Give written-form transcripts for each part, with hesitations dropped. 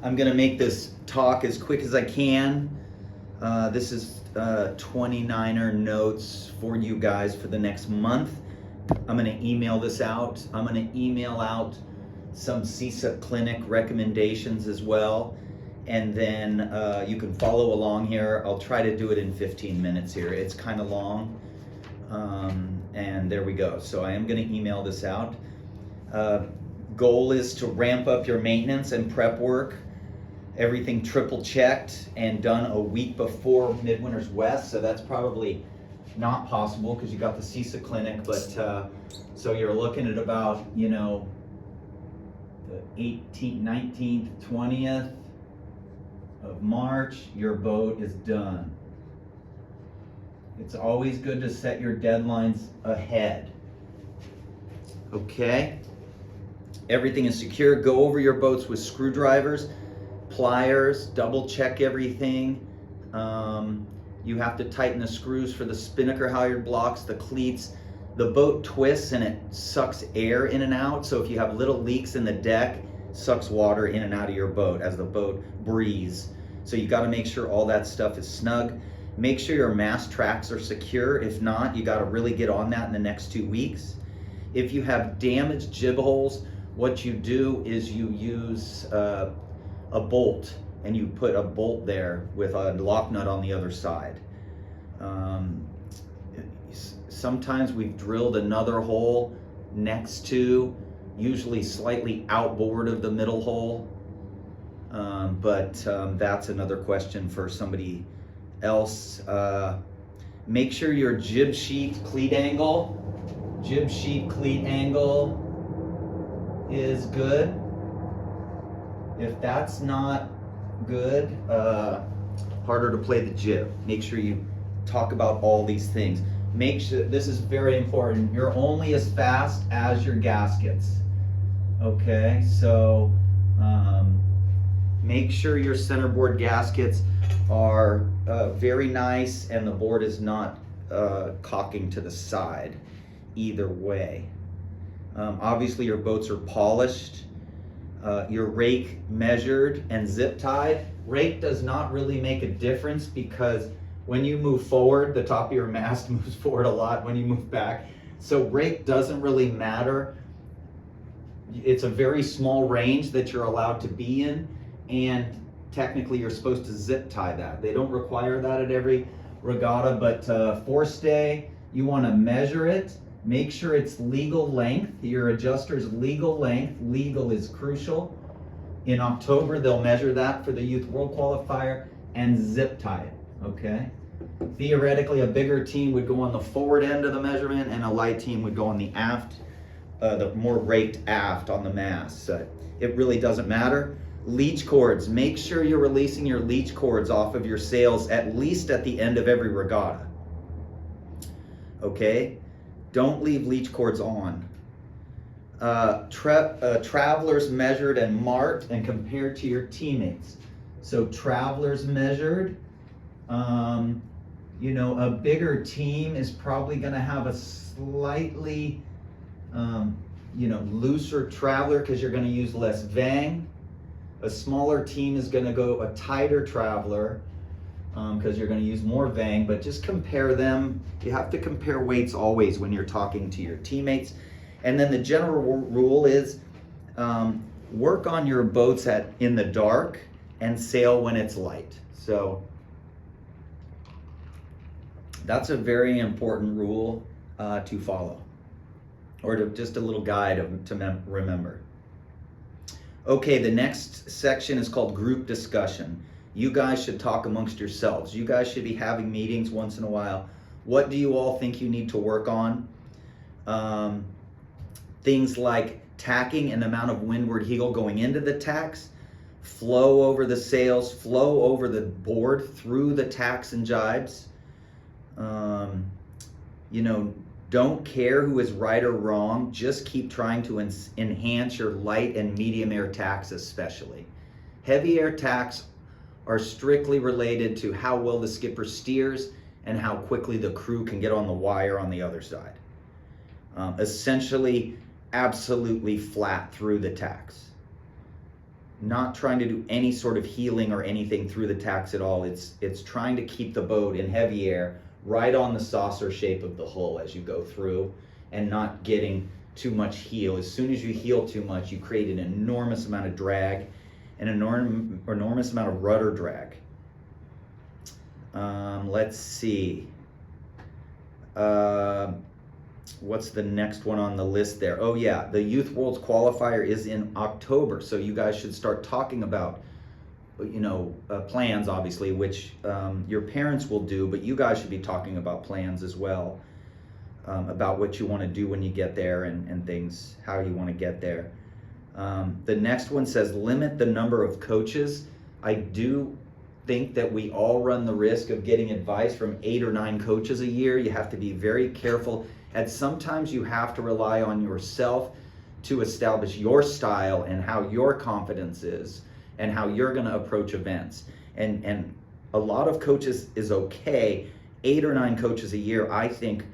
I'm gonna make this talk as quick as I can. This is 29er notes for you guys for the next month. I'm gonna email this out. I'm gonna email out some CSUP clinic recommendations as well. And then you can follow along here. I'll try to do it in 15 minutes here. It's kind of long. And there we go. So I am gonna email this out. Goal is to ramp up your maintenance and prep work. Everything triple checked and done a week before Midwinter's West, so that's probably not possible because you got the CSUP clinic, but so you're looking at about, you know, the 18th, 19th, 20th of March, your boat is done. It's always good to set your deadlines ahead. Okay? Everything is secure. Go over your boats with screwdrivers, pliers, double check everything. You have to tighten the screws for the spinnaker halyard blocks, the cleats. The boat twists and it sucks air in and out. So if you have little leaks in the deck, sucks water in and out of your boat as the boat breathes. So you got to make sure all that stuff is snug. Make sure your mast tracks are secure. If not, you got to really get on that in the next 2 weeks. If you have damaged jib holes, what you do is you use a bolt, and you put a bolt there with a lock nut on the other side. Sometimes we've drilled another hole next to, usually slightly outboard of the middle hole, but that's another question for somebody else. Make sure your jib sheet cleat angle is good. If that's not good, harder to play the jib. Make sure you talk about all these things. Make sure, this is very important, you're only as fast as your gaskets. Okay, so make sure your centerboard gaskets are very nice and the board is not cocking to the side either way. Obviously your boats are polished. Your rake measured and zip tied. Rake does not really make a difference because when you move forward, the top of your mast moves forward a lot when you move back. So rake doesn't really matter. It's a very small range that you're allowed to be in, and technically you're supposed to zip tie that. They don't require that at every regatta, but forestay, you want to measure it. Make sure it's legal length, your adjuster's legal length. Legal is crucial. In October, they'll measure that for the Youth World Qualifier and zip tie it, okay? Theoretically, a bigger team would go on the forward end of the measurement and a light team would go on the aft, the more raked aft on the mast. So it really doesn't matter. Leech cords, make sure you're releasing your leech cords off of your sails at least at the end of every regatta, okay? Don't leave leech cords on. Travelers measured and marked and compared to your teammates. So travelers measured, you know, a bigger team is probably gonna have a slightly, you know, looser traveler because you're gonna use less vang. A smaller team is gonna go a tighter traveler because you're going to use more vang, but just compare them. You have to compare weights always when you're talking to your teammates. And then the general rule is work on your boats in the dark and sail when it's light. So that's a very important rule to follow, or just a little guide to remember. Okay, the next section is called group discussion. You guys should talk amongst yourselves. You guys should be having meetings once in a while. What do you all think you need to work on? Things like tacking and the amount of windward heel going into the tacks, flow over the sails, flow over the board through the tacks and jibes. You know, don't care who is right or wrong. Just keep trying to enhance your light and medium air tacks especially. Heavy air tacks are strictly related to how well the skipper steers and how quickly the crew can get on the wire on the other side. Essentially, absolutely flat through the tacks. not trying to do any sort of heeling or anything through the tacks at all. It's trying to keep the boat in heavy air right on the saucer shape of the hull as you go through, and not getting too much heel. As soon as you heel too much, you create an enormous amount of drag, an enormous amount of rudder drag. Let's see. What's the next one on the list there? Oh yeah, the Youth Worlds qualifier is in October, so you guys should start talking about, plans, obviously, which your parents will do, but you guys should be talking about plans as well, about what you want to do when you get there, and things, how you want to get there. The next one says limit the number of coaches. I do think that we all run the risk of getting advice from 8 or 9 coaches a year. You have to be very careful, and sometimes you have to rely on yourself to establish your style and how your confidence is and how you're going to approach events. And a lot of coaches is okay. 8 or 9 coaches a year, I think,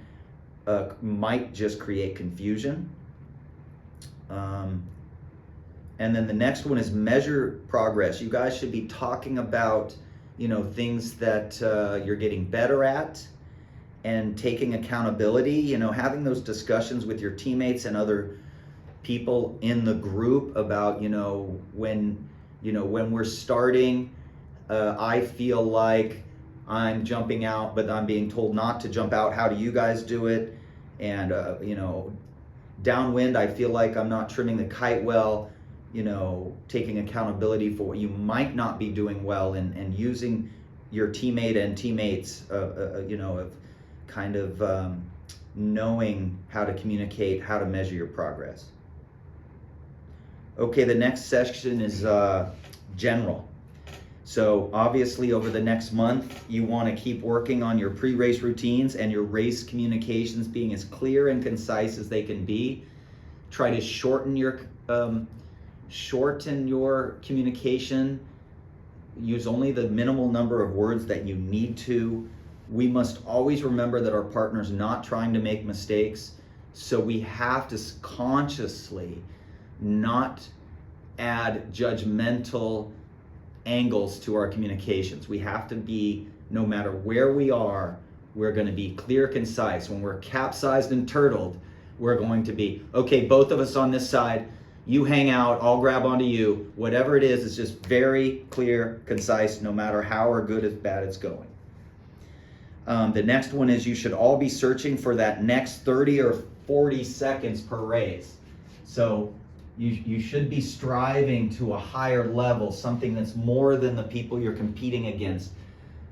might just create confusion. And then the next one is measure progress. You guys should be talking about, things that you're getting better at, and taking accountability, having those discussions with your teammates and other people in the group about, when we're starting, I feel like I'm jumping out, but I'm being told not to jump out. How do you guys do it? And, downwind, I feel like I'm not trimming the kite well, taking accountability for what you might not be doing well, and using your teammate and teammates, of kind of knowing how to communicate, how to measure your progress. Okay, the next section is general. So obviously over the next month, you want to keep working on your pre-race routines and your race communications being as clear and concise as they can be. Try to shorten your communication. Use only the minimal number of words that you need to. We must always remember that our partner's not trying to make mistakes, so we have to consciously not add judgmental angles to our communications. We have to be, no matter where we are, we're going to be clear, concise. When we're capsized and turtled, we're going to be, okay, both of us on this side, you hang out, I'll grab onto you. Whatever it is, it's just very clear, concise, no matter how or good or bad it's going. The next one is you should all be searching for that next 30 or 40 seconds per race. So you should be striving to a higher level, something that's more than the people you're competing against.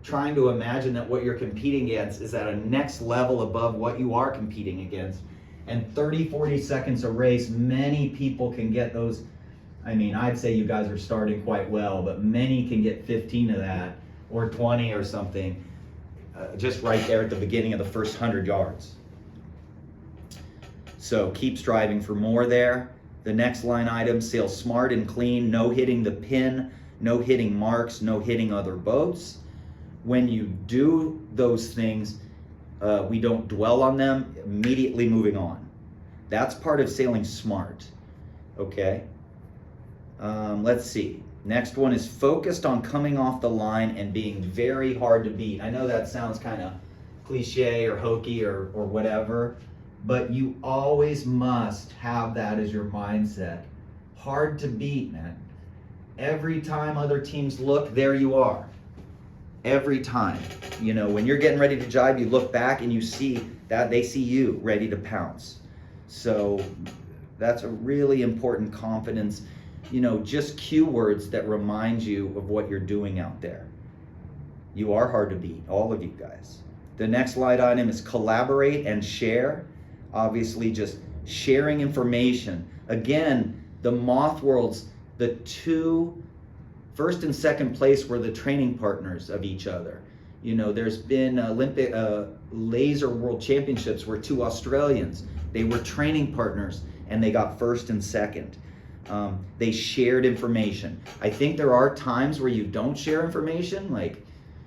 Trying to imagine that what you're competing against is at a next level above what you are competing against. And 30, 40 seconds a race, many people can get those. I mean, I'd say you guys are starting quite well, but many can get 15 of that, or 20 or something, just right there at the beginning of the first 100 yards. So keep striving for more there. The next line item, sail smart and clean, no hitting the pin, no hitting marks, no hitting other boats. When you do those things, we don't dwell on them, immediately moving on. That's part of sailing smart, okay? Let's see. Next one is focused on coming off the line and being very hard to beat. I know that sounds kind of cliche or hokey or whatever, but you always must have that as your mindset. Hard to beat, man. Every time other teams look, there you are. Every time. When you're getting ready to jibe, you look back and you see that they see you ready to pounce. So that's a really important confidence. Just cue words that remind you of what you're doing out there. You are hard to beat, all of you guys. The next line item is collaborate and share. Obviously, just sharing information. Again, the Moth Worlds, the two first and second place were the training partners of each other. There's been Olympic laser world championships where 2 Australians, they were training partners and they got first and second. They shared information. I think there are times where you don't share information, like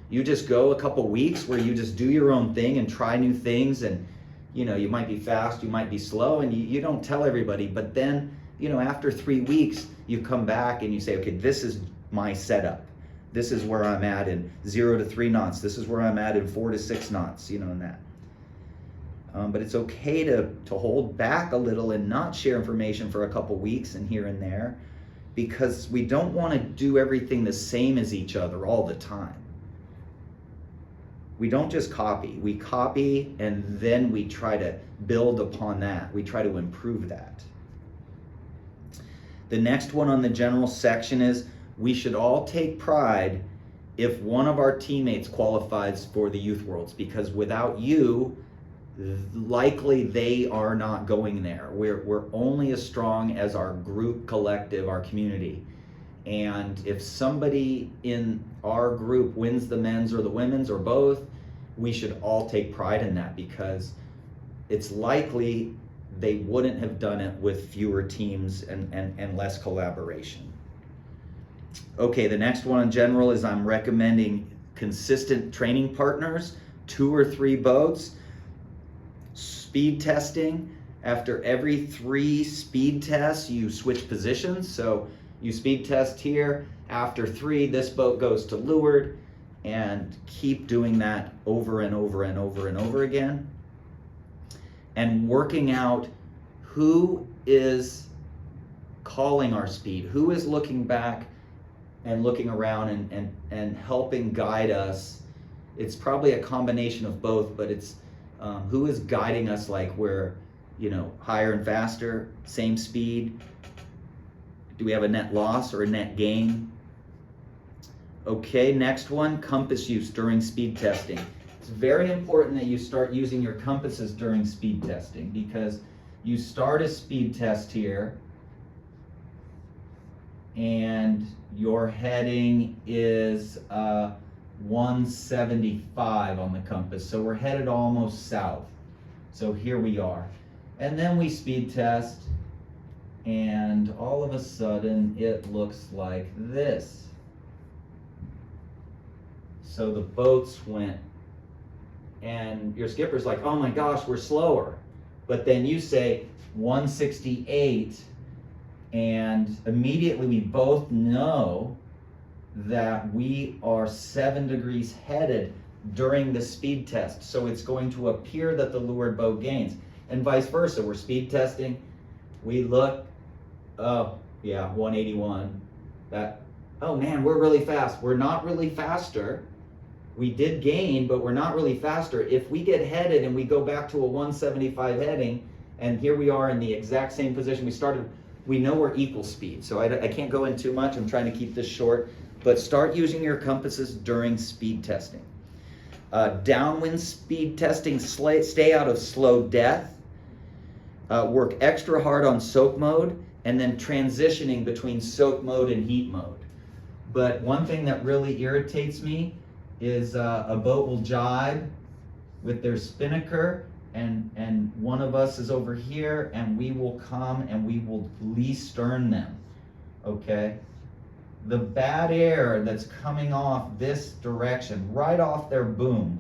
you just go a couple weeks where you just do your own thing and try new things, and you might be fast, you might be slow, and you don't tell everybody, but then after 3 weeks you come back and you say, okay, this is my setup. This is where I'm at in 0 to 3 knots. This is where I'm at in 4 to 6 knots, in that. But it's okay to hold back a little and not share information for a couple weeks and here and there, because we don't want to do everything the same as each other all the time. We don't just copy. We copy and then we try to build upon that. We try to improve that. The next one on the general section is, we should all take pride if one of our teammates qualifies for the Youth Worlds, because without you, likely they are not going there. We're only as strong as our group, collective, our community. And if somebody in our group wins the men's or the women's or both, we should all take pride in that, because it's likely they wouldn't have done it with fewer teams and less collaboration. Okay, the next one in general is, I'm recommending consistent training partners, 2 or 3 boats. Speed testing, after every 3 speed tests, you switch positions. So you speed test here, after 3, this boat goes to leeward, and keep doing that over and over and over and over again. And working out who is calling our speed, who is looking back and looking around and helping guide us. It's probably a combination of both, but it's who is guiding us, like we're, higher and faster, same speed? Do we have a net loss or a net gain? Okay, next one, compass use during speed testing. It's very important that you start using your compasses during speed testing, because you start a speed test here and your heading is 175 on the compass, so we're headed almost south. So here we are, and then we speed test, and all of a sudden it looks like this. So the boats went, and your skipper's like, oh my gosh, we're slower. But then you say 168, and immediately we both know that we are 7 degrees headed during the speed test. So it's going to appear that the leeward boat gains, and vice versa. We're speed testing, we look, oh yeah, 181. Oh man, we're really fast. We're not really faster. We did gain, but we're not really faster. If we get headed and we go back to a 175 heading, and here we are in the exact same position we started, we know we're equal speed. So I can't go in too much. I'm trying to keep this short, but start using your compasses during speed testing. Downwind speed testing, stay out of slow death. Work extra hard on soak mode, and then transitioning between soak mode and heat mode. But one thing that really irritates me is a boat will jibe with their spinnaker, and one of us is over here, and we will come and we will lee stern them, okay? The bad air that's coming off this direction, right off their boom,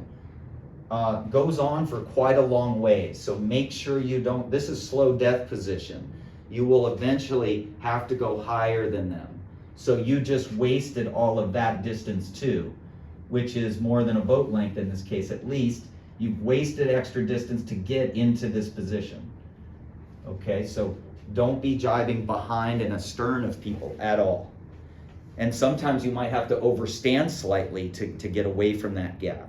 goes on for quite a long ways. So make sure you don't, this is slow death position. You will eventually have to go higher than them. So you just wasted all of that distance too, which is more than a boat length in this case at least. You've wasted extra distance to get into this position. Okay, so don't be jibing behind and astern of people at all. And sometimes you might have to overstand slightly to get away from that gap.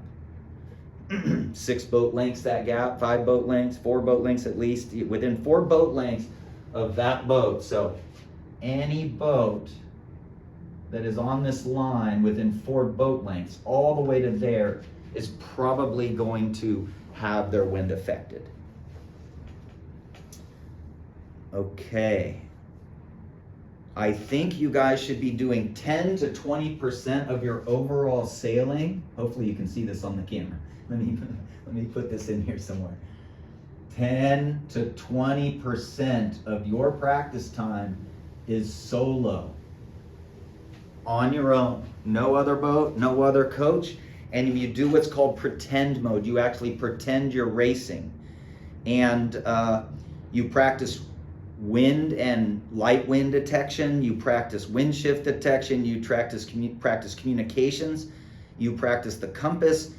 6 boat lengths that gap, 5 boat lengths, 4 boat lengths at least, within 4 boat lengths of that boat. So any boat that is on this line within 4 boat lengths all the way to there is probably going to have their wind affected. Okay. I think you guys should be doing 10 to 20% of your overall sailing. Hopefully you can see this on the camera. Let me put this in here somewhere. 10 to 20% of your practice time is solo. On your own. No other boat, no other coach. And you do what's called pretend mode. You actually pretend you're racing. And you practice wind and light wind detection, you practice wind shift detection, you practice communications, you practice the compass.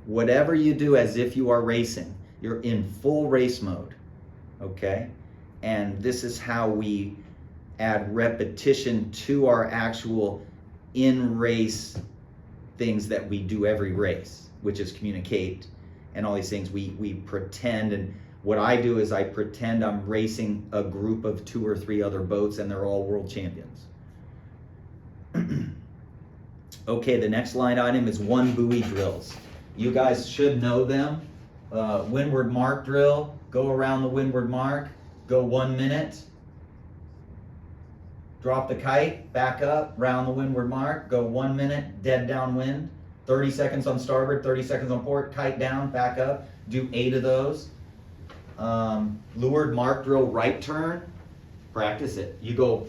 Whatever you do as if you are racing, you're in full race mode, okay? And this is how we add repetition to our actual in-race things that we do every race, which is communicate and all these things. We pretend, and what I do is I pretend I'm racing a group of 2 or 3 other boats and they're all world champions. Okay, the next line item is 1 buoy drills. You guys should know them. Windward mark drill, go around the windward mark, go 1 minute. Drop the kite, back up, round the windward mark, go 1 minute, dead downwind. 30 seconds on starboard, 30 seconds on port, kite down, back up. Do 8 of those. Leeward mark drill right turn, practice it. You go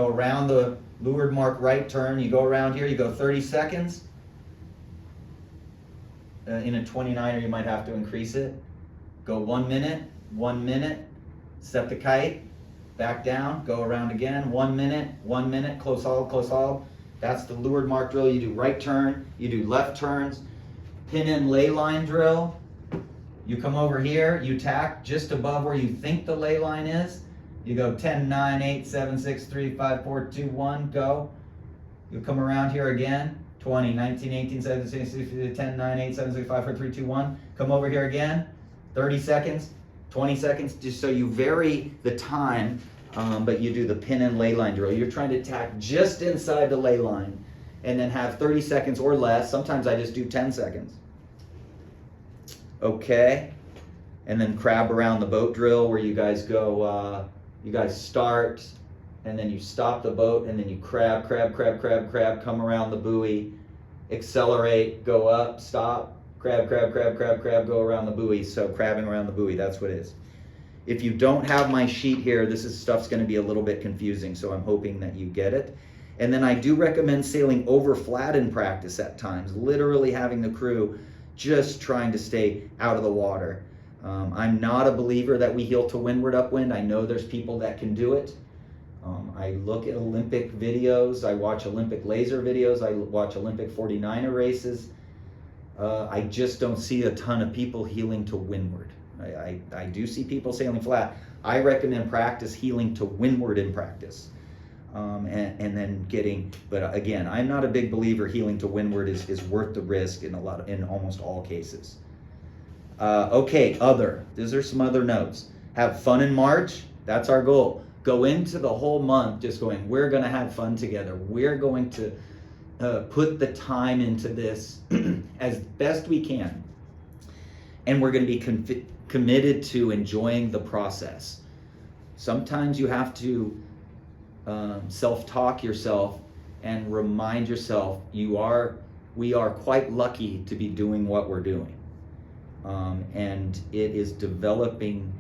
around the leeward mark right turn, you go around here, you go 30 seconds. In a 29er you might have to increase it. Go 1 minute, 1 minute, set the kite, back down, go around again, 1 minute, close haul. That's the leeward mark drill. You do right turn, you do left turns. Pin in ley line drill. You come over here, you tack just above where you think the ley line is. You go 10, 9, 8, 7, 6, 3, 5, 4, 2, 1, go. You come around here again, 20, 19, 18, 17, 16, 10, 9, 8, 7, 6, 5, 4, 3, 2, 1. Come over here again, 30 seconds, 20 seconds, just so you vary the time, but you do the pin and ley line drill. You're trying to tack just inside the ley line and then have 30 seconds or less. Sometimes I just do 10 seconds. Okay, and then crab around the boat drill where you guys go, you guys start and then you stop the boat and then you crab, come around the buoy, accelerate, go up, stop, crab, go around the buoy. So crabbing around the buoy, that's what it is. If you don't have my sheet here, stuff's going to be a little bit confusing, so I'm hoping that you get it. And then I do recommend sailing over flat in practice at times, literally having the crew just trying to stay out of the water. I'm not a believer that we heel to windward upwind. I know there's people that can do it. I look at Olympic videos, I watch Olympic laser videos, I watch Olympic 49er races. I just don't see a ton of people heeling to windward. I do see people sailing flat. I recommend practice heeling to windward in practice. And then getting, but again, I'm not a big believer heeling to windward is worth the risk in almost all cases. Okay, these are some other notes. Have fun in March, that's our goal. Go into the whole month just going, we're gonna have fun together. We're going to put the time into this as best we can. And we're gonna be committed to enjoying the process. Sometimes you have to self-talk yourself and remind yourself we are quite lucky to be doing what we're doing, and it is developing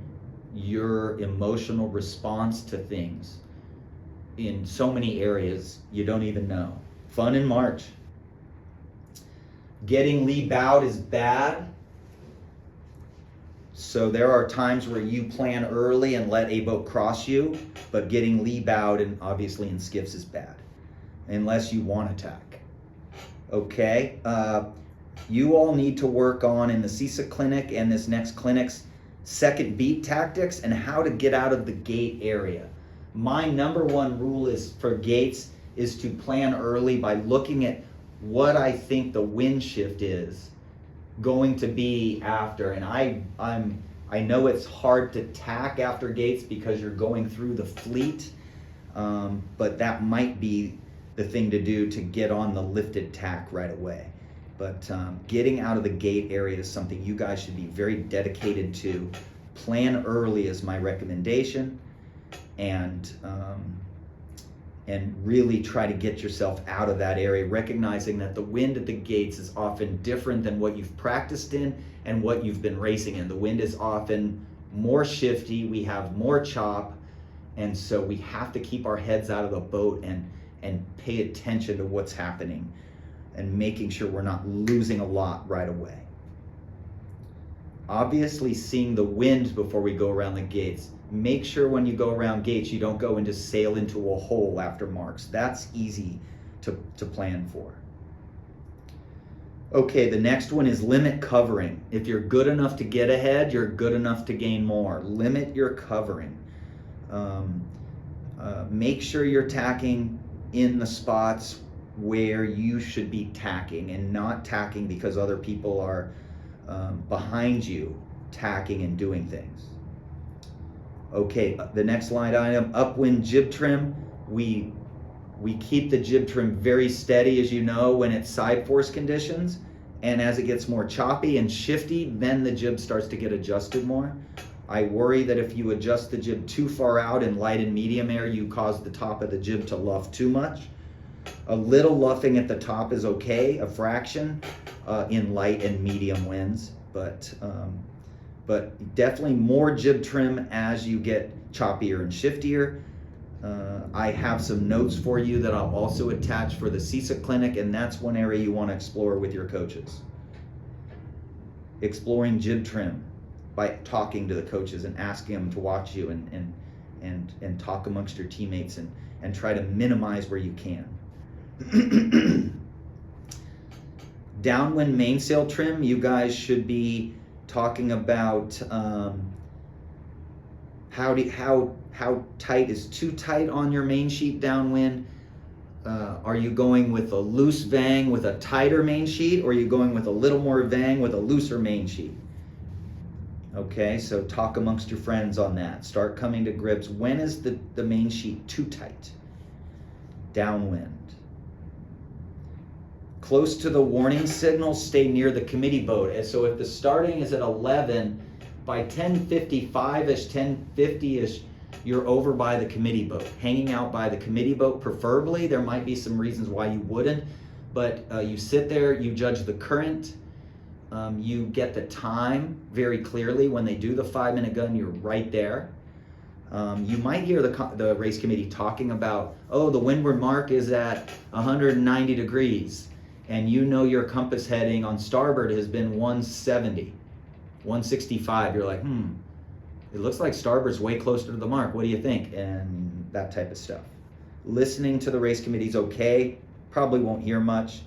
your emotional response to things in so many areas you don't even know. Fun in March. Getting lee bowed is bad. So there are times where you plan early and let a boat cross you, but getting lee bowed and obviously in skiffs is bad, unless you want to tack. Okay, you all need to work on in the CISA clinic and this next clinic's second beat tactics and how to get out of the gate area. My number one rule is for gates is to plan early by looking at what I think the wind shift is going to be after, and I know it's hard to tack after gates because you're going through the fleet, but that might be the thing to do to get on the lifted tack right away. But getting out of the gate area is something you guys should be very dedicated to. Plan early is my recommendation, and really try to get yourself out of that area, recognizing that the wind at the gates is often different than what you've practiced in and what you've been racing in. The wind is often more shifty, we have more chop, and so we have to keep our heads out of the boat and pay attention to what's happening and making sure we're not losing a lot right away. Obviously seeing the wind before we go around the gates. Make sure when you go around gates you don't go and just sail into a hole after marks. That's easy to plan for. Okay, the next one is limit covering. If you're good enough to get ahead, you're good enough to gain more. Limit your covering. Make sure you're tacking in the spots where you should be tacking and not tacking because other people are behind you tacking and doing things. Okay, the next line item, upwind jib trim. We keep the jib trim very steady, as you know, when it's side force conditions, and as it gets more choppy and shifty, then the jib starts to get adjusted more. I worry that if you adjust the jib too far out in light and medium air, you cause the top of the jib to luff too much. A little luffing at the top is okay, a fraction in light and medium winds, but definitely more jib trim as you get choppier and shiftier. I have some notes for you that I'll also attach for the CISA clinic, and that's one area you want to explore with your coaches. Exploring jib trim by talking to the coaches and asking them to watch you and talk amongst your teammates and try to minimize where you can. Downwind mainsail trim, you guys should be talking about how tight is too tight on your main sheet downwind. Are you going with a loose vang with a tighter main sheet, or are you going with a little more vang with a looser main sheet? Okay, so talk amongst your friends on that. Start coming to grips. When is the main sheet too tight? Downwind. Close to the warning signal, stay near the committee boat. And so if the starting is at 11, by 10:55-ish, 10:50-ish, you're over by the committee boat, hanging out by the committee boat preferably. There might be some reasons why you wouldn't, but you sit there, you judge the current, you get the time very clearly. When they do the 5-minute gun, you're right there. You might hear the race committee talking about, oh, the windward mark is at 190 degrees, and you know your compass heading on starboard has been 170, 165. You're like, it looks like starboard's way closer to the mark. What do you think? And that type of stuff. Listening to the race committee's okay. Probably won't hear much,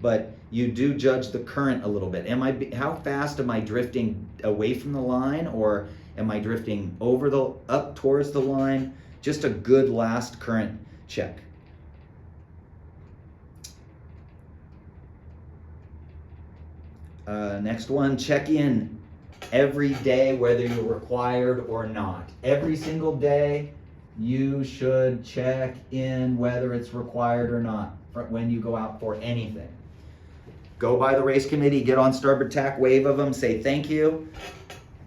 but you do judge the current a little bit. How fast am I drifting away from the line, or am I drifting up towards the line? Just a good last current check. Next one, check in every day, whether you're required or not. Every single day, you should check in whether it's required or not when you go out for anything. Go by the race committee, get on starboard tack, wave of them, say thank you,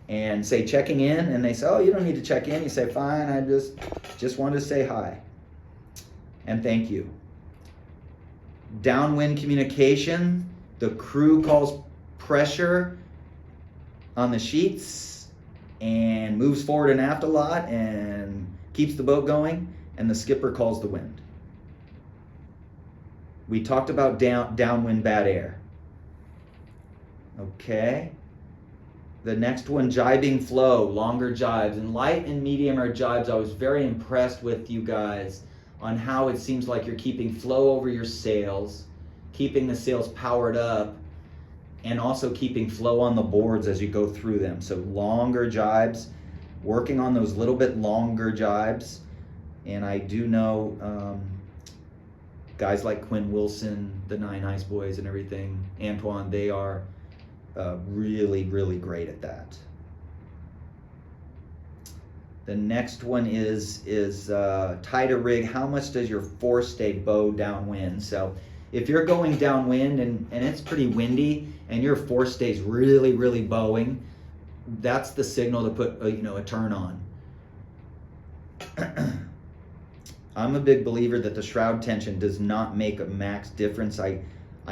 and say checking in, and they say, oh, you don't need to check in. You say, fine, I just wanted to say hi and thank you. Downwind communication, the crew calls pressure on the sheets and moves forward and aft a lot and keeps the boat going, and the skipper calls the wind. We talked about downwind bad air. Okay. The next one, jibing flow, longer jibes. In light and medium air jibes, I was very impressed with you guys on how it seems like you're keeping flow over your sails, keeping the sails powered up, and also keeping flow on the boards as you go through them. So longer jibes, working on those little bit longer jibes. And I do know guys like Quinn Wilson, the Nine Ice Boys and everything, Antoine, they are really, really great at that. The next one is tighter rig. How much does your forestay bow downwind? So if you're going downwind and it's pretty windy and your forestay's really, really bowing, that's the signal to put a turn on. I'm a big believer that the shroud tension does not make a max difference. I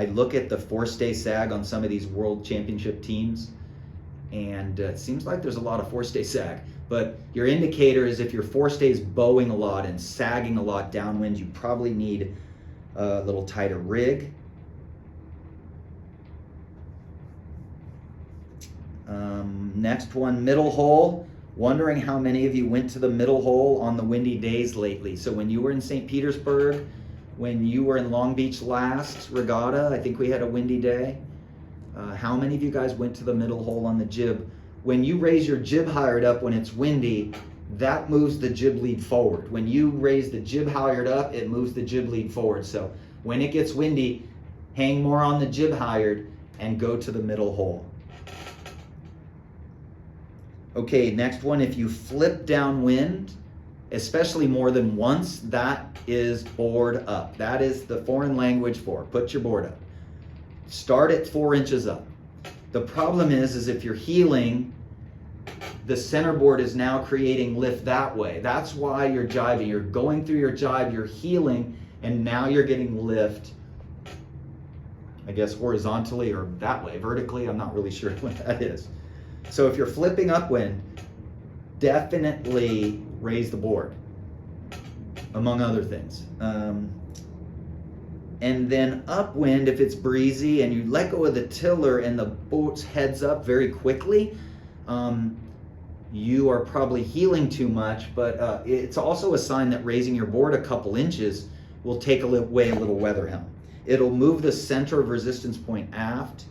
look at the forestay sag on some of these world championship teams, and it seems like there's a lot of forestay sag. But your indicator is if your forestay is bowing a lot and sagging a lot downwind, you probably need a little tighter rig. Next one, middle hole. Wondering how many of you went to the middle hole on the windy days lately. So when you were in St. Petersburg, when you were in Long Beach last regatta, I think we had a windy day. How many of you guys went to the middle hole on the jib? When you raise your jib halyard up when it's windy, that moves the jib lead forward. When you raise the jib halyard up, it moves the jib lead forward. So when it gets windy, hang more on the jib halyard and go to the middle hole. Okay, next one, if you flip downwind, especially more than once, that is board up. That is the foreign language for put your board up. Start at 4 inches up. The problem is if you're heeling, the center board is now creating lift that way. That's why you're jibing. You're going through your jibe, you're heeling, and now you're getting lift, I guess horizontally or that way, vertically. I'm not really sure what that is. So if you're flipping upwind, definitely raise the board, among other things. And then upwind, if it's breezy and you let go of the tiller and the boat heads up very quickly, you are probably heeling too much, but it's also a sign that raising your board a couple inches will take away a little weather helm. It'll move the center of resistance point aft,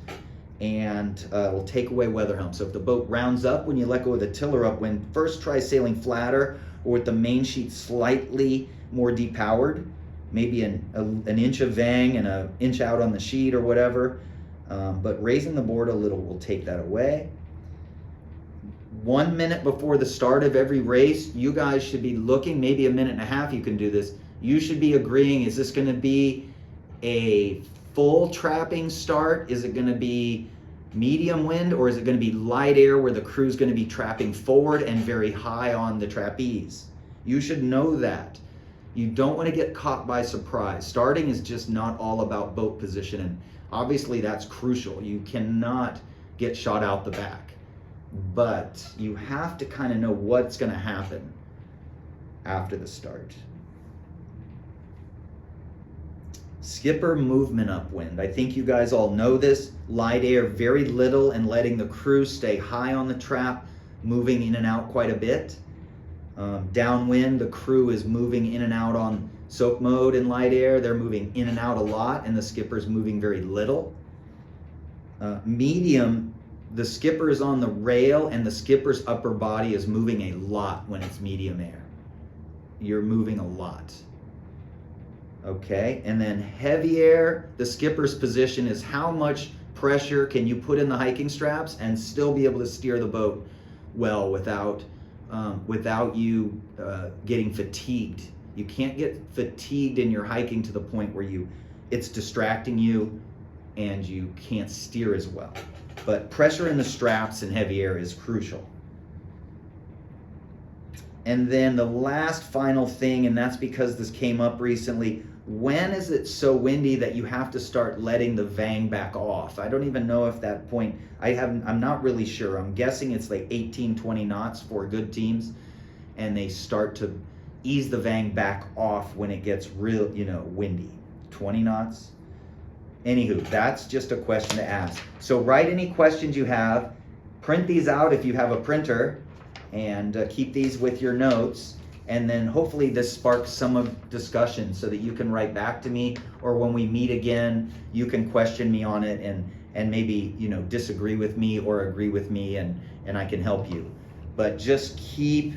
and will take away weather helm. So if the boat rounds up when you let go of the tiller upwind, first try sailing flatter or with the main sheet slightly more depowered, maybe an inch of vang and an inch out on the sheet or whatever. But raising the board a little will take that away. 1 minute before the start of every race, you guys should be looking, maybe a minute and a half you can do this. You should be agreeing, is this gonna be a full trapping start? Is it going to be medium wind, or is it going to be light air where the crew's going to be trapping forward and very high on the trapeze? You should know that. You don't want to get caught by surprise. Starting is just not all about boat position, and obviously that's crucial. You cannot get shot out the back, but you have to kind of know what's going to happen after the start. Skipper movement upwind. I think you guys all know this. Light air, very little, and letting the crew stay high on the trap, moving in and out quite a bit. Downwind, the crew is moving in and out on soak mode in light air. They're moving in and out a lot, and the skipper's moving very little. Medium, the skipper is on the rail, and the skipper's upper body is moving a lot when it's medium air. You're moving a lot. Okay, and then heavy air, the skipper's position is how much pressure can you put in the hiking straps and still be able to steer the boat well without you getting fatigued. You can't get fatigued in your hiking to the point where it's distracting you and you can't steer as well. But pressure in the straps and heavy air is crucial. And then the last final thing, and that's because this came up recently, when is it so windy that you have to start letting the vang back off? I don't even know if that point, I'm not really sure. I'm guessing it's like 18, 20 knots for good teams, and they start to ease the vang back off when it gets real, windy. 20 knots? Anywho, that's just a question to ask. So write any questions you have, print these out if you have a printer, and keep these with your notes, and then hopefully this sparks some of discussion so that you can write back to me, or when we meet again you can question me on it and maybe disagree with me or agree with me, and I can help you. But just keep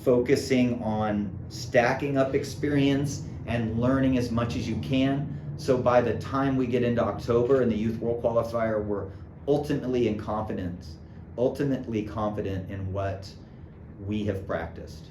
focusing on stacking up experience and learning as much as you can, so by the time we get into October and the Youth World Qualifier, we're ultimately confident in what we have practiced.